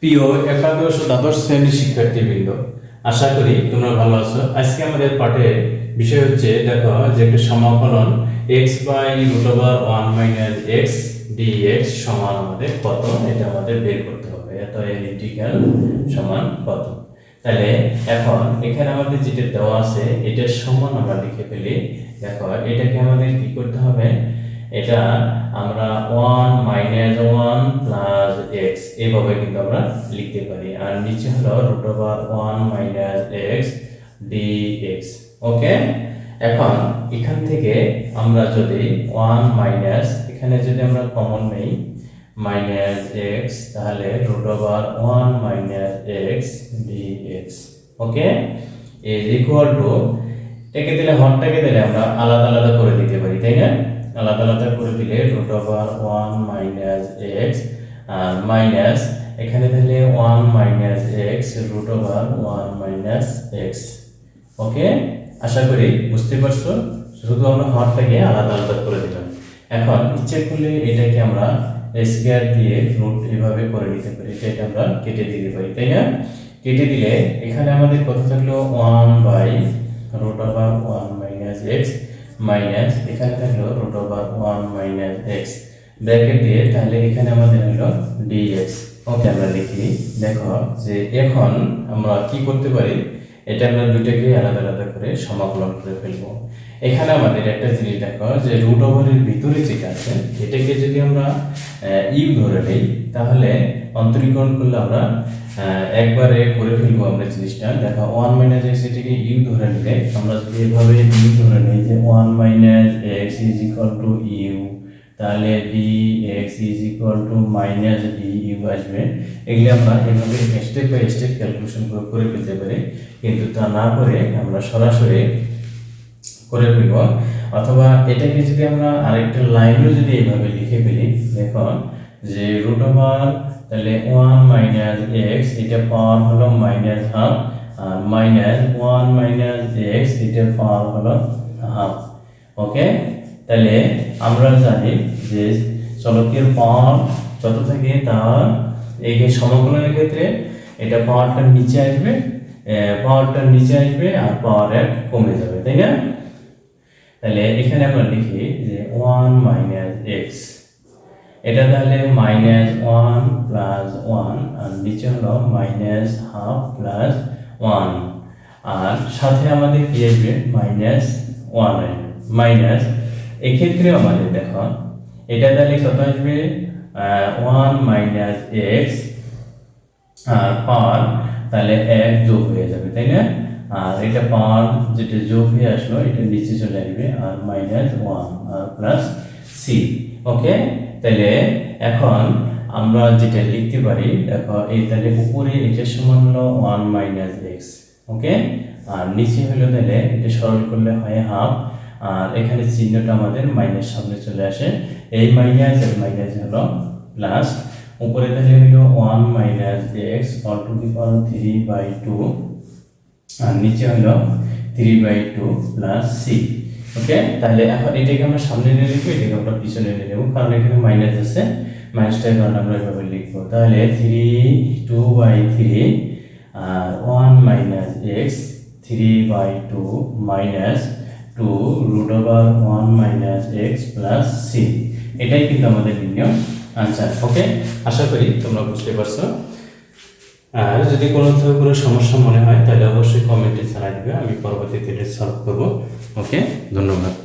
প্রিয় একাদশ ও দ্বাদশ শ্রেণীর শিক্ষার্থীবৃন্দ, আশা করি তোমরা ভালো আছো। আজকে আমাদের পাঠের বিষয় হচ্ছে, দেখো যে একটা সমাকলন x by root over 1 minus x dx সমান আমাদের কত, এটা আমাদের বের করতে হবে। এত এর ইন্টিগ্রাল সমান কত। তাহলে এখন এখানে আমাদের যেটা দেওয়া আছে এটার সমান আমরা লিখে ফেলি। দেখো এটাকে আমাদের কি করতে হবে, এটা আমরা 1 মাইনাস 1 প্লাস x এভাবে কিন্তু আমরা লিখতে পারি, আর নিচে হলো root over 1 minus x dx। Okay, এখন এখান থেকে আমরা যদি 1 মাইনাস, এখানে যদি আমরা কমন নেই মাইনাস x, তাহলে root over 1 minus x dx। Okay, is equal to, এটাকে দিলে হরটাকে দিলে আমরা আলাদা আলাদা করে দিতে পারি, তাই না? আলাদা আলাদা করে দিলে রুট ওভার 1 মাইনাস x আর মাইনাস এখানে দিলে 1 minus x root over 1 minus x। Okay, আশা করি বুঝতে পারছো। শুধু আমরা হরটাকে আলাদা আলাদা করে দিলাম। এখন ইচ্ছে করলে এটাকে আমরা স্কয়ার দিয়ে রুট এভাবে করে নিতে পারি, এটা আমরা কেটে দিতে পারি, তাই না? কেটে দিলে এখানে আমাদের কত থাকলো 1 by root over 1 minus x minus এখানে থাকলো root over 1 minus x bracket দিয়ে, তাহলে এখানে আমাদের হলো dx। ওকে, আমরা লিখি। দেখো যে এখন আমরা কি করতে পারি, এটা আমরা দুইটাকে আলাদা আলাদা করে সমাকলন করে ফেলবো। এখানে আমাদের একটা জিনিস দেখো যে রুট ওভারের ভিতরে যেটা আছে এটাকে যদি আমরা ইউ ধরে নেই, তাহলে অন্তরীকরণ করলে আমরা একবারে করে ফেলবো আমরা জিনিসটা। দেখো 1 মাইনাস x এটাকে ইউ ধরে নিলে আমরা যদি এভাবে ইউ ধরে নিই যে 1 minus x is equal to u, তাহলে dx is equal to minus du আসবে। এগুলি আমরা এভাবে স্টেপ বাই স্টেপ ক্যালকুলেশন করে ফেলতে পারি, কিন্তু তা না করে আমরা সরাসরি করে ফেলব। অথবা এটাকে যদি আমরা আরেকটা লাইনও যদি এইভাবে লিখে ফেলি, দেখো যে রুট ওভার, তাহলে 1 মাইনাস x এটা পাওয়ার হলো মাইনাস হাফ, আর মাইনাস 1 মাইনাস x এটা পাওয়ার হলো হাফ। ওকে, তাহলে আমরা জানি যে চলকের পাওয়ার যত থাকে তার এই সমাকলনের ক্ষেত্রে এটা পাওয়ারটা নিচে আসবে, আর পাওয়ার এক কমে যাবে, তাই না? তাহলে এখানে আমরা লিখি যে 1 মাইনাস x, এটা তাহলে মাইনাস 1 প্লাস 1, আর নিচে হলো মাইনাস হাফ প্লাস 1, আর সাথে আমাদের কি আসবে মাইনাস 1 আসবে। মাইনাস এক্ষেত্রে আমাদের দেখো এটা তাহলে কত আসবে 1 মাইনাস x আর পাওয়ার তাহলে 1 যোগ হয়ে যাবে, তাই না? আর এটা পাওয়ার যেটা যোগ হয়ে আসলো এটা নিচে চলে আসবে, আর মাইনাস 1 আর প্লাস c। ওকে, তাহলে এখন আমরা যেটা লিখতে পারি, দেখো এই তাহলে উপরে এটা সমান হলো 1 মাইনাস x। ওকে, আর নিচে হলো তাহলে এটা সরল করলে হয় হাফ, আর এখানে চিহ্নটা আমাদের মাইনাস সামনে চলে আসে, এই মাইনাস আর মাইনাস হলো প্লাস, উপরে তাহলে হলো 1 minus x whole to the power 3/2, আর নিচে হলো 3/2 প্লাস c। ওকে, তাহলে এখন এটাকে আমরা সামনে নিয়ে লিখবো, এটাকে আমরা পিছনে নিয়ে নেব, কারণ এখানে মাইনাস আছে, মাইনাসটার কারণে আমরা এভাবে লিখবো। তাহলে 2/3 আর 1 minus x 3/2 minus 2 root over 1 minus x plus c। এটাই কিন্তু আমাদের নির্ণয় আনসার। ওকে, আশা করি তোমরা বুঝতে পারছো। আর যদি কোনো সমস্যা মনে হয় তাহলে অবশ্যই কমেন্টে জানাই দিবে, আমি পরবর্তীতে এটা সলভ করব। ওকে, ধন্যবাদ।